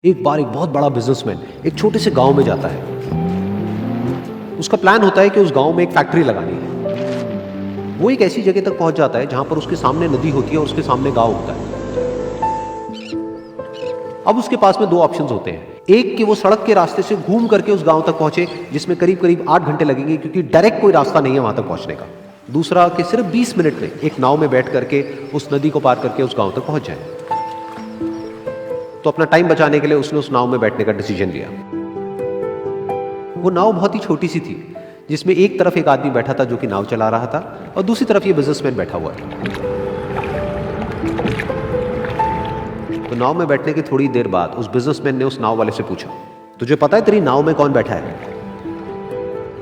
एक बार एक बहुत बड़ा बिजनेसमैन एक छोटे से गांव में जाता है। उसका प्लान होता है कि उस गांव में एक फैक्ट्री लगानी है। वो एक ऐसी जगह तक पहुंच जाता है जहां पर उसके सामने नदी होती है और उसके सामने गांव होता है। अब उसके पास में दो ऑप्शंस होते हैं। एक कि वो सड़क के रास्ते से घूम करके उस गांव तक पहुंचे, जिसमें करीब करीब 8 घंटे लगेंगे, क्योंकि डायरेक्ट कोई रास्ता नहीं है वहां तक पहुंचने का। दूसरा कि सिर्फ 20 मिनट में एक नाव में बैठ करके उस नदी को पार करके उस गांव तक पहुंच जाए। तो अपना टाइम बचाने के लिए उसने उस नाव में बैठने का डिसीजन लिया। वो नाव बहुत ही छोटी सी थी, जिसमें एक तरफ एक आदमी बैठा था जो कि नाव चला रहा था और दूसरी तरफ ये बिजनेसमैन बैठा हुआ था। तो नाव में बैठने की थोड़ी देर बाद उस बिजनेसमैन ने उस नाव वाले से पूछा, तुझे पता है तेरी नाव में कौन बैठा है?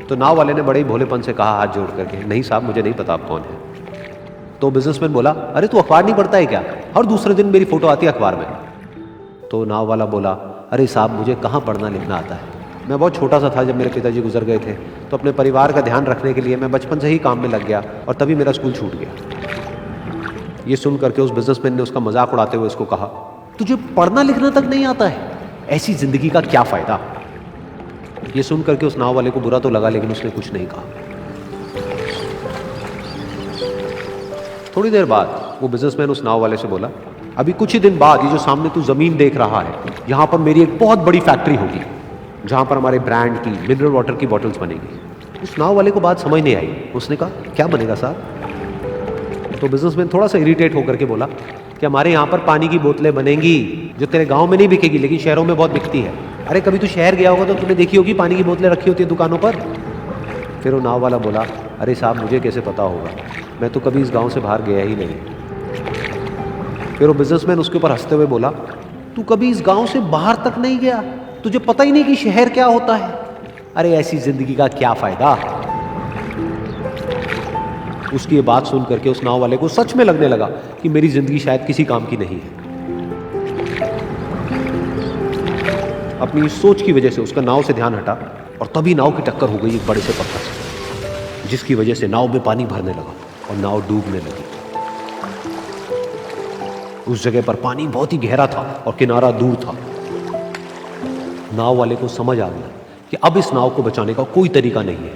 तो नाव वाले ने बड़े ही भोलेपन से कहा हाथ जोड़ करके, नहीं साहब मुझे नहीं पता आप कौन है। तो बिजनेसमैन बोला, अरे तू अखबार नहीं पढ़ता है क्या? हर दूसरे दिन मेरी फोटो आती है अखबार में। तो नाव वाला बोला, अरे साहब मुझे कहाँ पढ़ना लिखना आता है, मैं बहुत छोटा सा था जब मेरे पिताजी गुजर गए थे, तो अपने परिवार का ध्यान रखने के लिए मैं बचपन से ही काम में लग गया और तभी मेरा स्कूल छूट गया। ये सुन करके उस बिजनेसमैन ने उसका मजाक उड़ाते हुए उसको कहा, तुझे पढ़ना लिखना तक नहीं आता है, ऐसी जिंदगी का क्या फायदा? ये सुन करके उस नाव वाले को बुरा तो लगा, लेकिन उसने कुछ नहीं कहा। थोड़ी देर बाद वो बिजनेसमैन उस नाव वाले से बोला, अभी कुछ ही दिन बाद ये जो सामने तू जमीन देख रहा है, यहां पर मेरी एक बहुत बड़ी फैक्ट्री होगी जहां पर हमारे ब्रांड की मिनरल वाटर की बॉटल्स बनेगी। उस नाव वाले को बात समझ नहीं आई। उसने कहा, क्या बनेगा साहब? तो बिजनेसमैन थोड़ा सा इरिटेट होकर के बोला कि हमारे यहाँ पर पानी की बोतलें बनेंगी जो तेरे गांव में नहीं बिकेगी लेकिन शहरों में बहुत बिकती है। अरे कभी तू शहर गया होगा तो तूने देखी होगी पानी की बोतलें रखी होती है दुकानों पर। फिर वो नाव वाला बोला, अरे साहब मुझे कैसे पता होगा, मैं तो कभी इस गाँव से बाहर गया ही नहीं। फिर वो बिजनेसमैन उसके ऊपर हंसते हुए बोला, तू कभी इस गांव से बाहर तक नहीं गया, तुझे पता ही नहीं कि शहर क्या होता है? अरे ऐसी जिंदगी का क्या फायदा? उसकी ये बात सुन करके उस नाव वाले को सच में लगने लगा कि मेरी जिंदगी शायद किसी काम की नहीं है। अपनी सोच की वजह से उसका नाव से ध्यान हटा और तभी नाव की टक्कर हो गई एक बड़े से पत्थर से, जिसकी वजह से नाव में पानी भरने लगा और नाव डूबने लगी। उस जगह पर पानी बहुत ही गहरा था और किनारा दूर था। नाव वाले को समझ आ गया कि अब इस नाव को बचाने का कोई तरीका नहीं है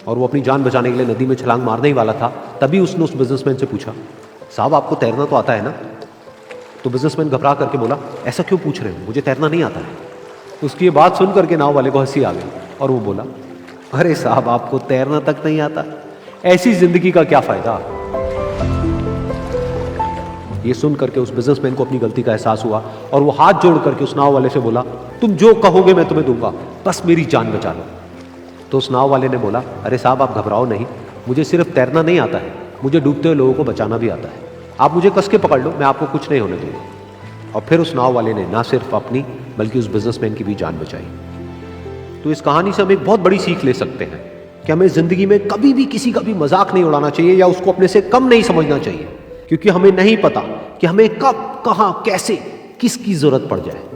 और वो अपनी जान बचाने के लिए नदी में छलांग मारने ही वाला था। तभी उसने उस बिजनेसमैन से पूछा, साहब आपको तैरना तो आता है ना? तो बिजनेसमैन घबरा करके बोला, ऐसा क्यों पूछ रहे हो, मुझे तैरना नहीं आता है। उसकी ये बात सुन करके नाव वाले को हंसी आ गई और वो बोला, अरे साहब आपको तैरना तक नहीं आता, ऐसी जिंदगी का क्या फायदा? ये सुन करके उस बिजनेसमैन को अपनी गलती का एहसास हुआ और वो हाथ जोड़ करके उस नाव वाले से बोला, तुम जो कहोगे मैं तुम्हें दूंगा, बस मेरी जान बचा लो। तो उस नाव वाले ने बोला, अरे साहब आप घबराओ नहीं, मुझे सिर्फ तैरना नहीं आता है, मुझे डूबते हुए लोगों को बचाना भी आता है। आप मुझे कस के पकड़ लो, मैं आपको कुछ नहीं होने दूंगा। और फिर उस नाव वाले ने ना सिर्फ अपनी बल्कि उस बिजनेसमैन की भी जान बचाई। तो इस कहानी से हम एक बहुत बड़ी सीख ले सकते हैं कि हमें जिंदगी में कभी भी किसी का भी मजाक नहीं उड़ाना चाहिए या उसको अपने से कम नहीं समझना चाहिए, क्योंकि हमें नहीं पता कि हमें कब, कहां, कैसे, किसकी जरूरत पड़ जाए।